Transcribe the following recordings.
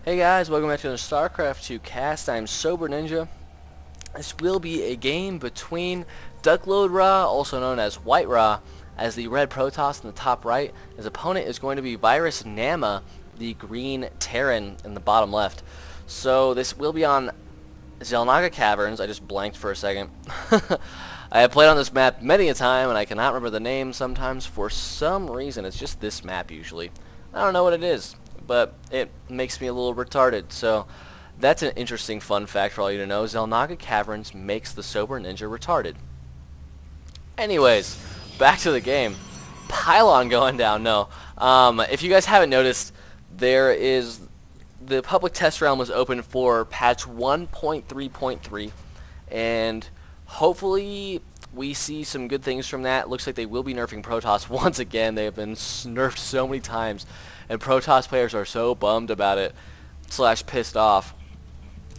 Hey guys, welcome back to the StarCraft 2 cast. I'm Sober Ninja. This will be a game between duckloadra, also known as white Ra, as the red Protoss in the top right. His opponent is going to be Virus Naama, the green Terran in the bottom left. So this will be on Xel'Naga Caverns. I just blanked for a second. I have played on this map many a time and I cannot remember the name sometimes for some reason. It's just this map usually. I don't know what it is, but it makes me a little retarded. So that's an interesting fun fact for all you to know. Xel'Naga Caverns makes the Sober Ninja retarded. Anyways, back to the game. Pylon going down. No. If you guys haven't noticed, there is the public test realm was open for patch 1.3.3, and hopefully we see some good things from that. Looks like they will be nerfing Protoss once again. They have been nerfed so many times, and Protoss players are so bummed about it / pissed off.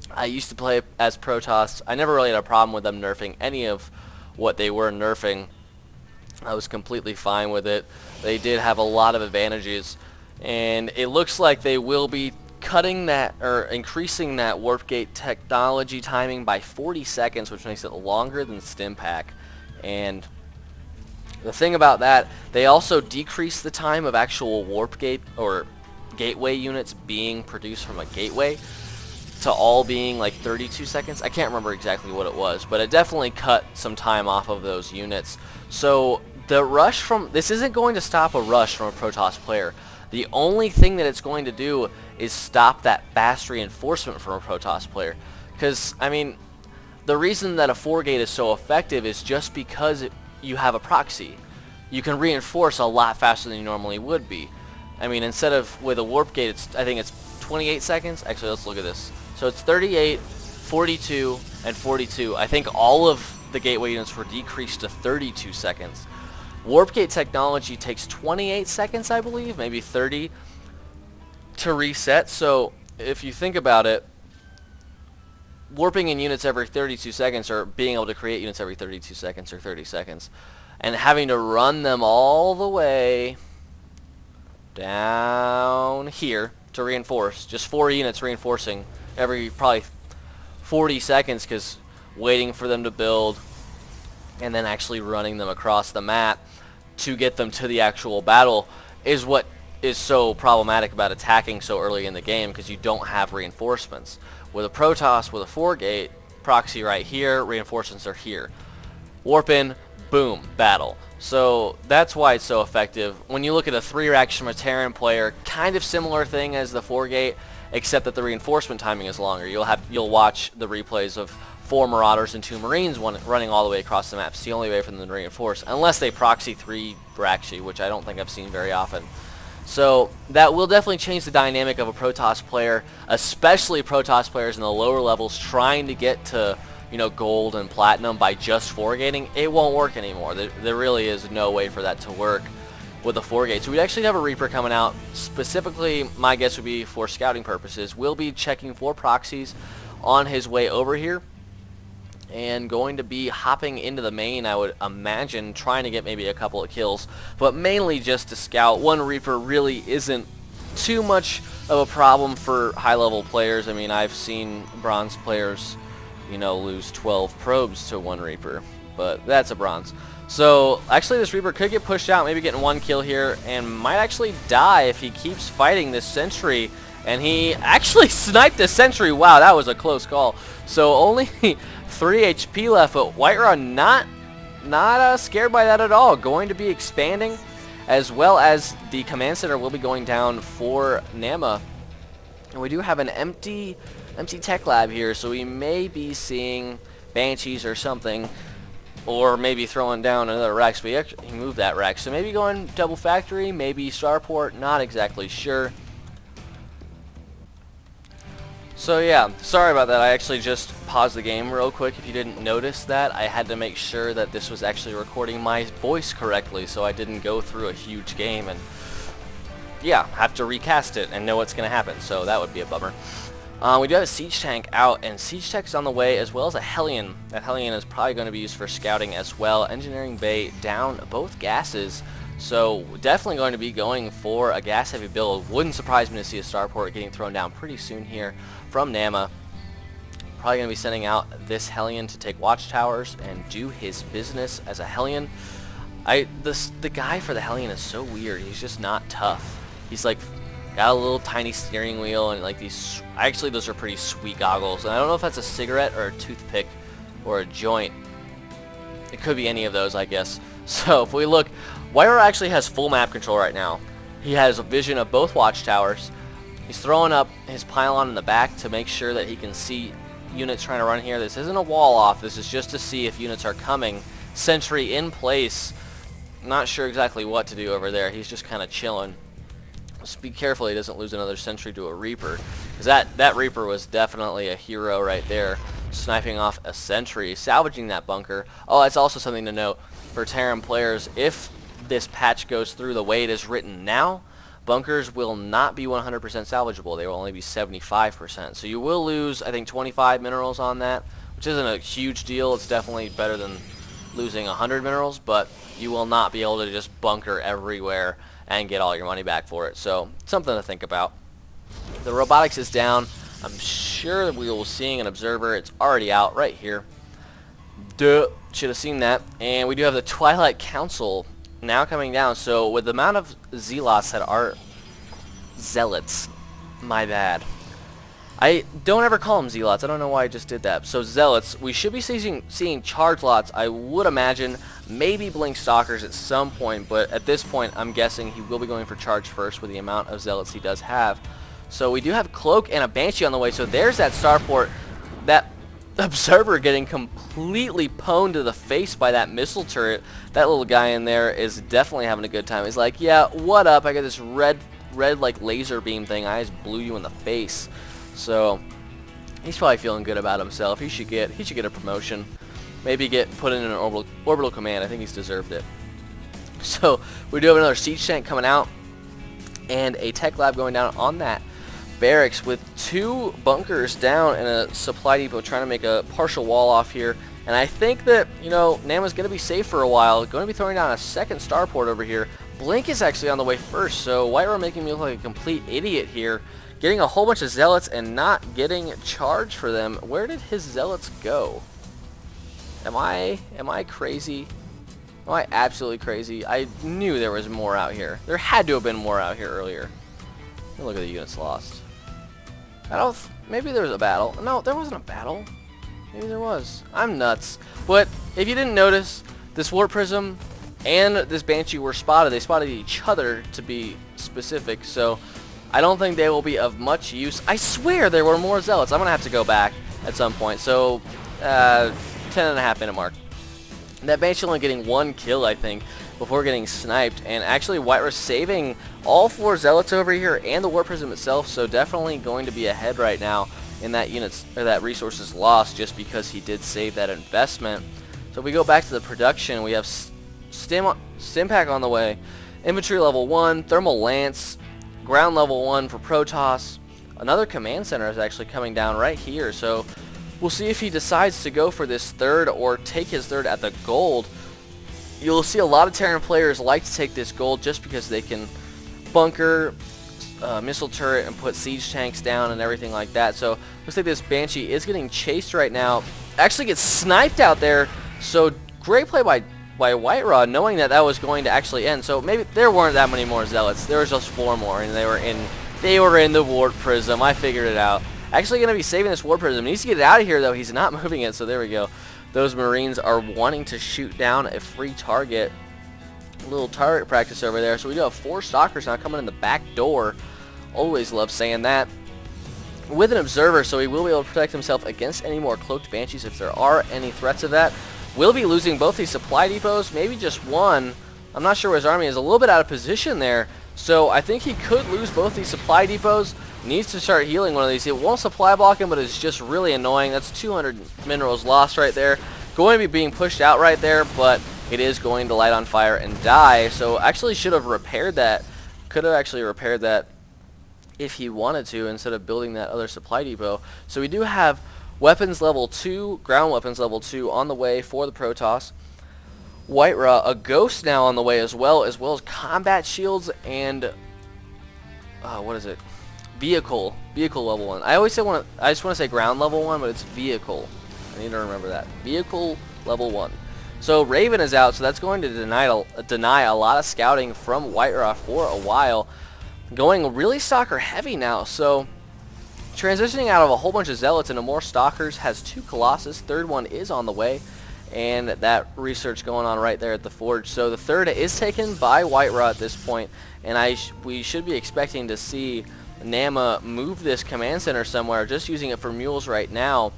I used to play as Protoss. I never really had a problem with them nerfing any of what they were nerfing. I was completely fine with it. They did have a lot of advantages, and it looks like they will be cutting that or increasing that warp gate technology timing by 40 seconds, which makes it longer than Stimpak. And the thing about that, they also decrease the time of actual warp gate or gateway units being produced from a gateway to all being like 32 seconds. I can't remember exactly what it was, but it definitely cut some time off of those units. So the rush from this isn't going to stop a rush from a Protoss player. The only thing that it's going to do is stop that fast reinforcement from a Protoss player. Because, I mean, the reason that a 4-gate is so effective is just because you have a proxy. You can reinforce a lot faster than you normally would be. I mean, instead of with a warp gate, I think it's 28 seconds. Actually, let's look at this. So it's 38, 42, and 42. I think all of the gateway units were decreased to 32 seconds. Warp gate technology takes 28 seconds, I believe, maybe 30 to reset. So if you think about it, warping in units every 32 seconds or being able to create units every 32 seconds or 30 seconds and having to run them all the way down here to reinforce, just 4 units reinforcing every probably 40 seconds because waiting for them to build and then actually running them across the map to get them to the actual battle is what is so problematic about attacking so early in the game, because you don't have reinforcements. With a Protoss with a 4-gate, proxy right here, reinforcements are here. Warp in, boom, battle. So that's why it's so effective. When you look at a 3-rack from a Terran player, kind of similar thing as the 4-gate, except that the reinforcement timing is longer. You'll watch the replays of 4 Marauders and 2 Marines running all the way across the map. It's the only way for them to reinforce, unless they proxy 3 Rakshi, which I don't think I've seen very often. So that will definitely change the dynamic of a Protoss player, especially Protoss players in the lower levels trying to get to, you know, gold and platinum by just 4-gating. It won't work anymore. There really is no way for that to work with the 4-gate. So we'd actually have a Reaper coming out. Specifically, my guess would be for scouting purposes. We'll be checking for proxies on his way over here, and going to be hopping into the main, I would imagine, trying to get maybe a couple of kills, but mainly just to scout. One Reaper really isn't too much of a problem for high-level players. I mean, I've seen bronze players, you know, lose 12 probes to 1 Reaper, but that's a bronze. So actually this Reaper could get pushed out, maybe getting 1 kill here, and might actually die if he keeps fighting this sentry. And he actually sniped the sentry. Wow, that was a close call. So only 3 HP left, but white Ra not scared by that at all. Going to be expanding, as well as the command center will be going down for Naama. And we do have an empty tech lab here, so we may be seeing Banshees or something, or maybe throwing down another Rex. But he moved that Rex, so maybe going double factory, maybe starport. Not exactly sure. So yeah, sorry about that. I actually just paused the game real quick. If you didn't notice that, I had to make sure that this was actually recording my voice correctly, so I didn't go through a huge game and, yeah, have to recast it and know what's going to happen. So that would be a bummer. We do have a siege tank out, and siege tech's on the way, as well as a Hellion. That Hellion is probably going to be used for scouting as well. Engineering bay down both gases. So definitely going to be going for a gas heavy build. Wouldn't surprise me to see a starport getting thrown down pretty soon here from naama. Probably going to be sending out this Hellion to take watchtowers and do his business as a Hellion. The guy for the Hellion is so weird. He's just not tough. He's like got a little tiny steering wheel and like these. Actually, those are pretty sweet goggles. And I don't know if that's a cigarette or a toothpick or a joint. It could be any of those, I guess. So if we look, Whiterun actually has full map control right now. He has a vision of both watchtowers. He's throwing up his pylon in the back to make sure that he can see units trying to run here. This isn't a wall off. This is just to see if units are coming. Sentry in place. Not sure exactly what to do over there. He's just kind of chilling. Just be careful he doesn't lose another sentry to a Reaper. Because that Reaper was definitely a hero right there. Sniping off a sentry. Salvaging that bunker. Oh, that's also something to note for Terran players. If this patch goes through the way it is written now, bunkers will not be 100% salvageable. They will only be 75%. So you will lose, I think, 25 minerals on that, which isn't a huge deal. It's definitely better than losing 100 minerals, but you will not be able to just bunker everywhere and get all your money back for it. So something to think about. The robotics is down. I'm sure that we will be seeing an observer. It's already out right here. Duh. Should have seen that. And we do have the Twilight Council now coming down. So with the amount of zealots that are zealots, my bad. I don't ever call them zealots. I don't know why I just did that. So zealots, we should be seeing charge lots. I would imagine maybe blink stalkers at some point, but at this point I'm guessing he will be going for charge first with the amount of zealots he does have. So we do have cloak and a banshee on the way. So there's that starport. That observer getting completely pwned to the face by that missile turret. That little guy in there is definitely having a good time. He's like, yeah, what up? I got this red like laser beam thing. I just blew you in the face. So he's probably feeling good about himself. He should get a promotion. Maybe get put in an orbital command. I think he's deserved it. So we do have another siege tank coming out and a tech lab going down on that barracks with 2 bunkers down and a supply depot trying to make a partial wall off here. And I think that, you know, naama's going to be safe for a while. Going to be throwing down a second starport over here. Blink is actually on the way first, so Whiterun making me look like a complete idiot here. Getting a whole bunch of zealots and not getting charge for them. Where did his zealots go? Am I crazy? Am I absolutely crazy? I knew there was more out here. There had to have been more out here earlier. Look at the units lost. Maybe there was a battle. No, there wasn't a battle. Maybe there was. I'm nuts. But if you didn't notice, this warp prism and this banshee were spotted. They spotted each other, to be specific. So I don't think they will be of much use. I swear there were more zealots. I'm gonna have to go back at some point. So 10.5 minute mark. That banshee only getting 1 kill, I think, before getting sniped. And actually Whiterun saving all 4 zealots over here and the warp prism itself, so definitely going to be ahead right now in that that resources lost, just because he did save that investment. So if we go back to the production, we have stim pack on the way, infantry level 1, thermal lance, ground level 1 for Protoss. Another command center is actually coming down right here, so we'll see if he decides to go for this third or take his third at the gold. You'll see a lot of Terran players like to take this gold just because they can bunker, missile turret, and put siege tanks down and everything like that. So looks like this banshee is getting chased right now. Actually gets sniped out there. So great play by Whiterun, knowing that that was going to actually end. So maybe there weren't that many more zealots. There was just 4 more, and they were in the warp prism. I figured it out. Actually going to be saving this warp prism. He needs to get it out of here though. He's not moving it. So there we go. Those Marines are wanting to shoot down a free target. A little target practice over there. So we do have 4 stalkers now coming in the back door. Always love saying that. With an observer, so he will be able to protect himself against any more cloaked banshees if there are any threats of that. Will be losing both these supply depots, maybe just one. I'm not sure where his army is. A little bit out of position there. So I think he could lose both these supply depots. Needs to start healing one of these. It won't supply block him, but it's just really annoying. That's 200 minerals lost right there. Going to be being pushed out right there, but it is going to light on fire and die. So actually should have repaired that. Could have actually repaired that if he wanted to, instead of building that other supply depot. So we do have weapons level 2, ground weapons level 2 on the way for the Protoss. White Ra, a ghost now on the way as well as combat shields and what is it? Vehicle level 1. I always say I just want to say ground level 1, but it's vehicle. I need to remember that. Vehicle level 1. So Raven is out, so that's going to deny a lot of scouting from White Ra for a while. Going really stalker heavy now, so transitioning out of a whole bunch of zealots into more stalkers, has 2 Colossus. Third one is on the way, and that research going on right there at the forge. So the third is taken by White Ra at this point, and we should be expecting to see Naama move this command center somewhere, just using it for mules right now.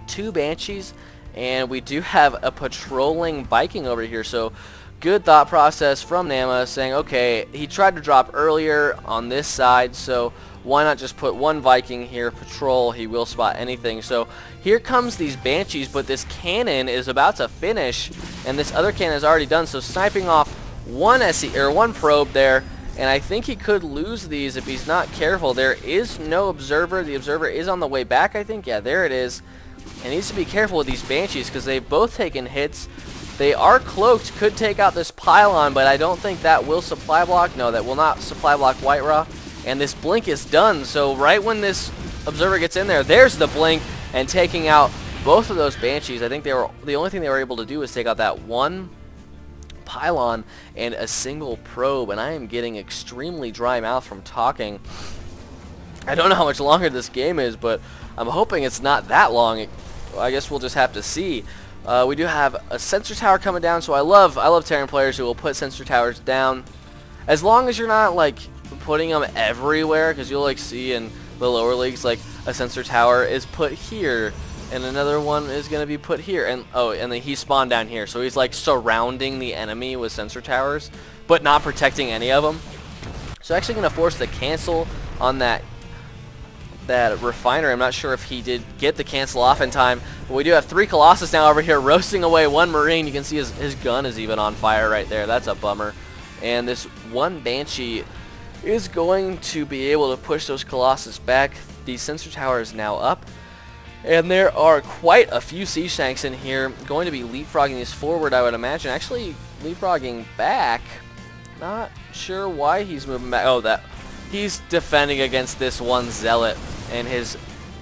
2 Banshees, and we do have a patrolling Viking over here, so good thought process from Naama, saying, okay, he tried to drop earlier on this side, so why not just put 1 Viking here, patrol, he will spot anything. So here comes these Banshees, but this cannon is about to finish, and this other cannon is already done, so sniping off 1 probe there. And I think he could lose these if he's not careful. There is no observer. The observer is on the way back, I think. Yeah, there it is. And he needs to be careful with these Banshees because they've both taken hits. They are cloaked. Could take out this pylon, but I don't think that will supply block. No, that will not supply block White Ra. And this blink is done. So right when this observer gets in there, there's the blink and taking out both of those Banshees. I think the only thing they were able to do was take out that 1 pylon and a single probe, and I am getting extremely dry mouth from talking. I don't know how much longer this game is, but I'm hoping it's not that long. I guess we'll just have to see. We do have a sensor tower coming down, so I love Terran players who will put sensor towers down, as long as you're not like putting them everywhere, because you'll like see in the lower leagues like a sensor tower is put here and another one is going to be put here, and and then he spawned down here, so he's like surrounding the enemy with sensor towers but not protecting any of them. So actually going to force the cancel on that refiner. I'm not sure if he did get the cancel off in time, but we do have 3 Colossus now over here roasting away 1 Marine. You can see his gun is even on fire right there. That's a bummer. And this 1 Banshee is going to be able to push those Colossus back. The sensor tower is now up, and there are quite a few siege tanks in here. Going to be leapfrogging these forward, I would imagine. Actually, leapfrogging back. Not sure why he's moving back. Oh, that he's defending against this 1 zealot and his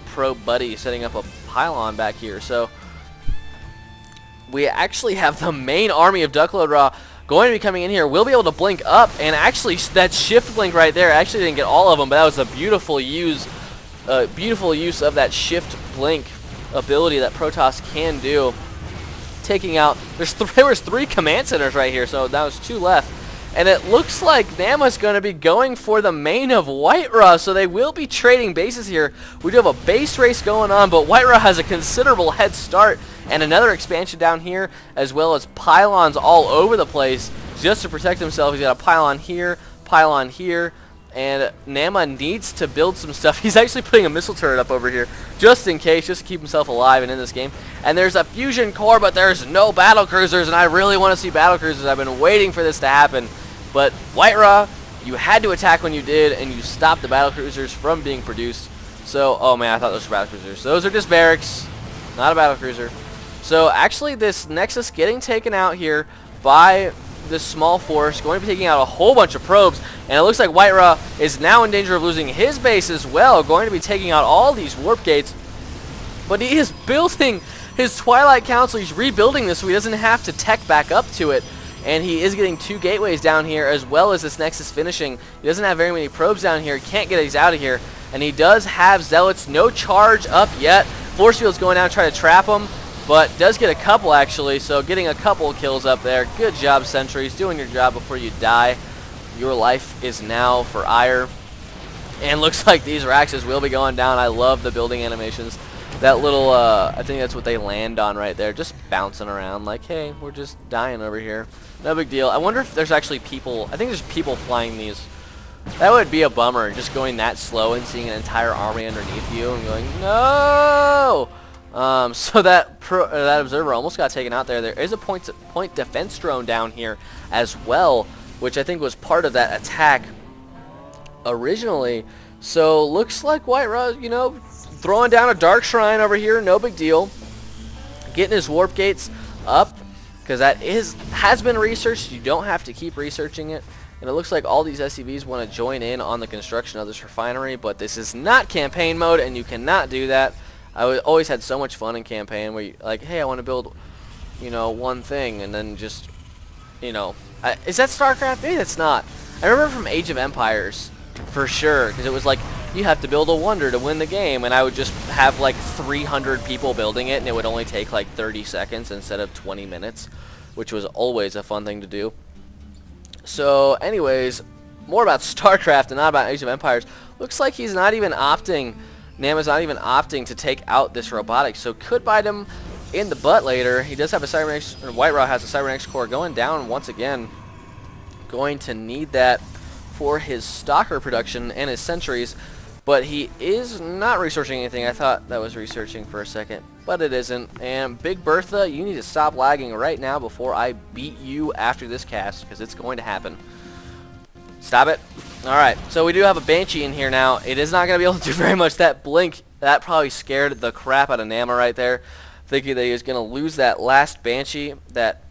pro buddy setting up a pylon back here. So we actually have the main army of duckloadra going to be coming in here. We'll be able to blink up, and actually that shift blink right there, I actually didn't get all of them, but that was a beautiful use of that shift blink ability that Protoss can do. Taking out, there was 3 command centers right here, so that was 2 left. And it looks like Naama's going to be going for the main of White Ra, so they will be trading bases here. We do have a base race going on, but White Ra has a considerable head start, and another expansion down here, as well as pylons all over the place just to protect himself. He's got a pylon here, and Naama needs to build some stuff. He's actually putting a missile turret up over here just in case, just to keep himself alive and in this game. And there's a fusion core, but there's no battle cruisers, and I really want to see battle cruisers. I've been waiting for this to happen. But White Ra, you had to attack when you did, and you stopped the battle cruisers from being produced. So, oh man, I thought those were battle cruisers. Those are just barracks, not a battle cruiser. So actually this Nexus getting taken out here by this small force, going to be taking out a whole bunch of probes, and it looks like White Ra is now in danger of losing his base as well, going to be taking out all these warp gates. But he is building his Twilight Council. He's rebuilding this so he doesn't have to tech back up to it. And he is getting 2 gateways down here, as well as this Nexus finishing. He doesn't have very many probes down here. He can't get these out of here. And he does have Zealots. No charge up yet. Force Field's going down to try to trap him, but does get a couple actually. So getting a couple kills up there. Good job, Sentries. Doing your job before you die. Your life is now for ire. And looks like these Raxes will be going down. I love the building animations. That little, I think that's what they land on right there. Just bouncing around like, hey, we're just dying over here. No big deal. I wonder if there's actually people. I think there's people flying these. That would be a bummer, just going that slow and seeing an entire army underneath you and going, no! So that observer almost got taken out there. There is a point defense drone down here as well, which I think was part of that attack originally. So looks like White Ra, you know, throwing down a Dark Shrine over here, no big deal. Getting his warp gates up. because that has been researched. You don't have to keep researching it. And it looks like all these SCVs want to join in on the construction of this refinery, but this is not campaign mode, and you cannot do that. I always had so much fun in campaign where you, like, hey, I want to build, you know, one thing, and then just, you know, is that StarCraft? Maybe that's not. I remember from Age of Empires, for sure, because it was like, you have to build a wonder to win the game, and I would just have like 300 people building it, and it would only take like 30 seconds instead of 20 minutes, which was always a fun thing to do. So anyways, more about StarCraft and not about Age of Empires. Looks like he's not even opting, Naama's not even opting to take out this robotics, so could bite him in the butt later. He does have a cybernetics, or White Raw has a cybernetics core going down once again. Going to need that for his stalker production and his sentries, but he is not researching anything. I thought that was researching for a second, but it isn't. And Big Bertha, you need to stop lagging right now before I beat you after this cast, because it's going to happen. Stop it. Alright, so we do have a Banshee in here now. It is not going to be able to do very much. That blink, that probably scared the crap out of Naama right there, thinking that he was going to lose that last Banshee, that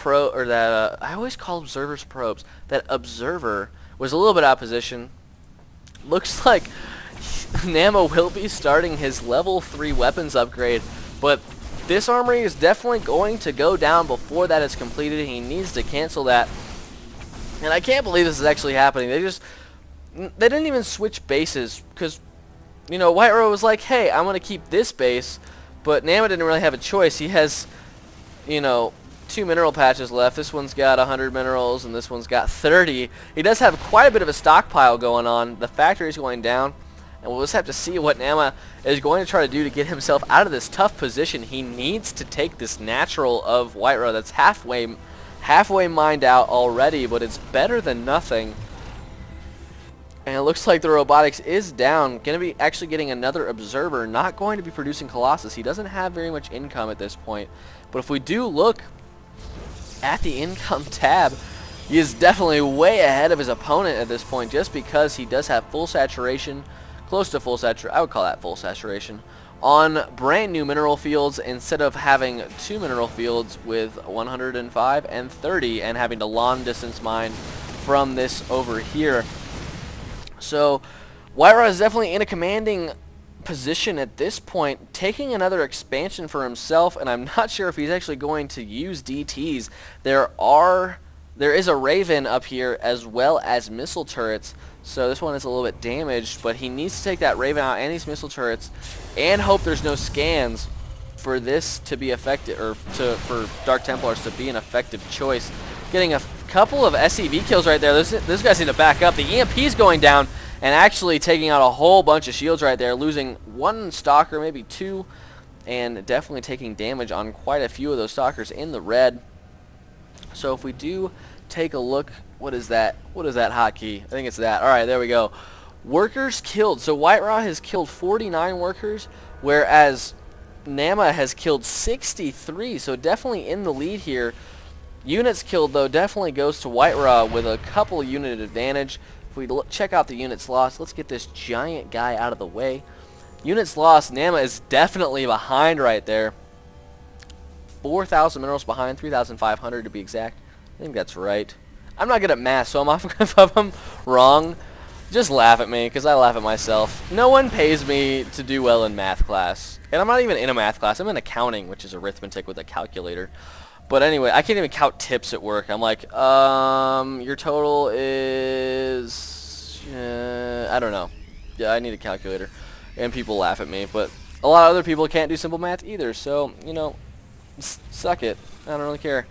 I always call observers probes. That observer was a little bit out of position. Looks like Naama will be starting his level 3 weapons upgrade, but this armory is definitely going to go down before that is completed. He needs to cancel that, and I can't believe this is actually happening. They didn't even switch bases, because, you know, White Raw was like, hey, I'm going to keep this base, but Naama didn't really have a choice. He has, you know, 2 mineral patches left. This one's got 100 minerals, and this one's got 30. He does have quite a bit of a stockpile going on. The factory's going down, and we'll just have to see what Naama is going to try to do to get himself out of this tough position. He needs to take this natural of White Raw that's halfway mined out already, but it's better than nothing. And it looks like the robotics is down. Going to be actually getting another observer. Not going to be producing Colossus. He doesn't have very much income at this point. But if we do look at the income tab, he is definitely way ahead of his opponent at this point, just because he does have full saturation, close to full saturation, I would call that full saturation, on brand new mineral fields, instead of having 2 mineral fields with 105 and 30 and having to long distance mine from this over here. So White Raw is definitely in a commanding position at this point, taking another expansion for himself, and I'm not sure if he's actually going to use DTs. There is a Raven up here as well as missile turrets, so this one is a little bit damaged, but he needs to take that Raven out and these missile turrets and hope there's no scans for this to be effective, or for Dark Templars to be an effective choice. Getting a couple of SCV kills right there. This guy's need to back up. The EMP's going down and actually taking out a whole bunch of shields right there, losing 1 stalker, maybe 2, and definitely taking damage on quite a few of those stalkers in the red. So if we do take a look, what is that? What is that hotkey? I think it's that. Alright, there we go. Workers killed. So White Raw has killed 49 workers, whereas Naama has killed 63, so definitely in the lead here. Units killed, though, definitely goes to White Raw with a couple unit advantage. If we check out the units lost, let's get this giant guy out of the way. Units lost, Naama is definitely behind right there. 4,000 minerals behind, 3,500 to be exact. I think that's right. I'm not good at math, so if I'm wrong, just laugh at me, because I laugh at myself. No one pays me to do well in math class. And I'm not even in a math class. I'm in accounting, which is arithmetic with a calculator. But anyway, I can't even count tips at work. I'm like, your total is, I don't know. Yeah, I need a calculator. And people laugh at me. But a lot of other people can't do simple math either. So, you know, suck it. I don't really care.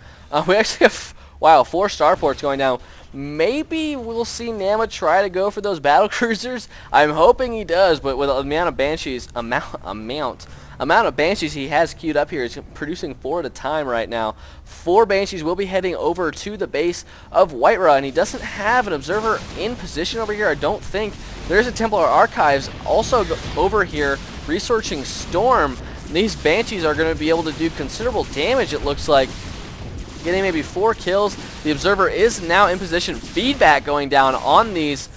We actually have, wow, 4 starports going down. Maybe we'll see Naama try to go for those battle cruisers. I'm hoping he does, but with the amount of Banshees, amount of Banshees he has queued up here, he's producing 4 at a time right now. 4 Banshees will be heading over to the base of White Raw, and he doesn't have an observer in position over here, I don't think. There's a Templar Archives also over here researching Storm. These Banshees are going to be able to do considerable damage, it looks like. Getting maybe 4 kills. The observer is now in position. Feedback going down on these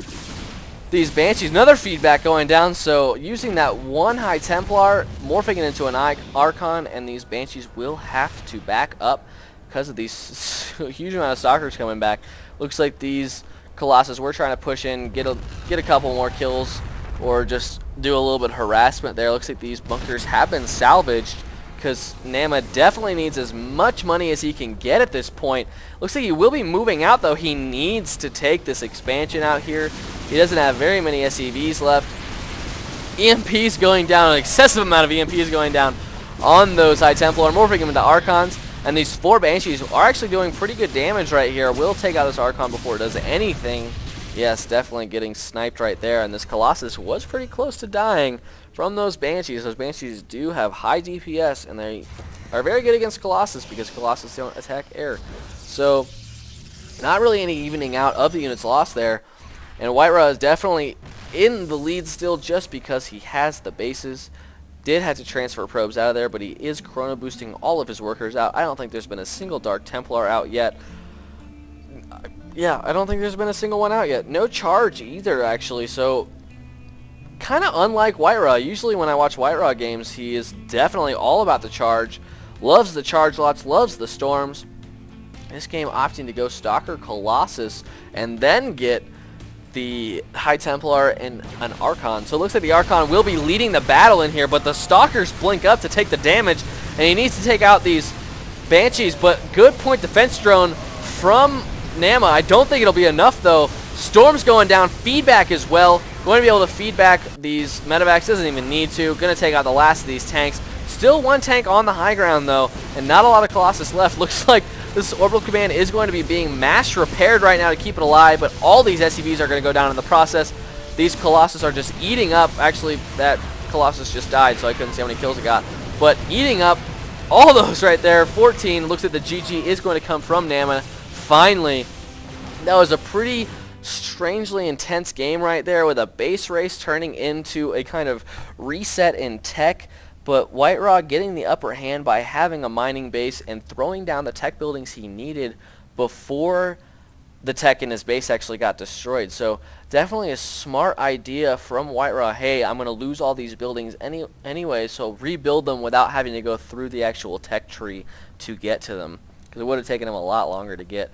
Banshees. Another feedback going down. So using that 1 High Templar, morphing it into an Archon, and these Banshees will have to back up because of these huge amount of stalkers coming back. Looks like these Colossus were trying to push in, get a couple more kills, or just do a little bit of harassment there. Looks like these bunkers have been salvaged, because Naama definitely needs as much money as he can get at this point. Looks like he will be moving out, though. He needs to take this expansion out here. He doesn't have very many SCVs left. EMPs going down, an excessive amount of EMPs going down on those High Templar, morphing them into Archons. And these 4 Banshees are actually doing pretty good damage right here. We'll take out this Archon before it does anything. Yes, definitely getting sniped right there. And this Colossus was pretty close to dying from those Banshees. Those Banshees do have high DPS, and they are very good against Colossus because Colossus don't attack air. So, not really any evening out of the units lost there. And White is definitely in the lead still just because he has the bases. Did have to transfer probes out of there, but he is chrono boosting all of his workers out. I don't think there's been a single Dark Templar out yet. Yeah, I don't think there's been a single one out yet. No charge either, actually. So, kind of unlike White. Usually when I watch White games, he is definitely all about the charge. Loves the charge lots, loves the storms. This game opting to go Stalker Colossus and then get the High Templar and an Archon. So it looks like the Archon will be leading the battle in here, but the Stalkers blink up to take the damage, and he needs to take out these Banshees, but good point defense drone from Naama. I don't think it'll be enough, though. Storm's going down, feedback as well. Going to be able to feedback these medevacs, doesn't even need to. Going to take out the last of these tanks. Still 1 tank on the high ground, though, and not a lot of Colossus left. Looks like this Orbital Command is going to be being mass repaired right now to keep it alive, but all these SCVs are going to go down in the process. These Colossus are just eating up. Actually, that Colossus just died, so I couldn't see how many kills it got. But eating up all those right there. 14. Looks like the GG is going to come from Naama. Finally, that was a pretty strangely intense game right there, with a base race turning into a kind of reset in tech. But White getting the upper hand by having a mining base and throwing down the tech buildings he needed before the tech in his base actually got destroyed. So definitely a smart idea from White. Hey, I'm going to lose all these buildings anyway, so rebuild them without having to go through the actual tech tree to get to them. Because it would have taken him a lot longer to get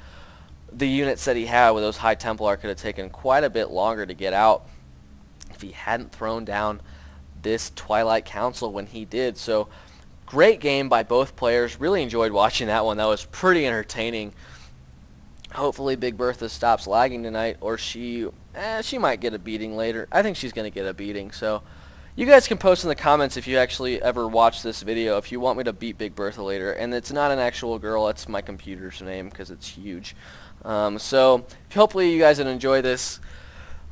the units that he had with those High Templar. Could have taken quite a bit longer to get out if he hadn't thrown down this Twilight Council when he did. So great game by both players. Really enjoyed watching that one. That was pretty entertaining. Hopefully Big Bertha stops lagging tonight, or she might get a beating later. I think she's going to get a beating. So you guys can post in the comments if you actually ever watch this video, if you want me to beat Big Bertha later. And it's not an actual girl, it's my computer's name because it's huge. So hopefully you guys would enjoy this.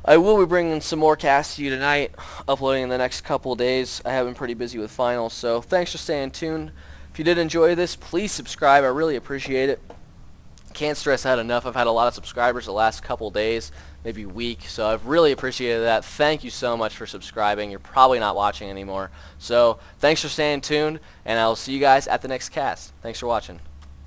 I will be bringing some more casts to you tonight, uploading in the next couple days. I have been pretty busy with finals, so thanks for staying tuned. If you did enjoy this, please subscribe. I really appreciate it. Can't stress that enough. I've had a lot of subscribers the last couple days, maybe week, so I've really appreciated that. Thank you so much for subscribing. You're probably not watching anymore. So thanks for staying tuned, and I'll see you guys at the next cast. Thanks for watching.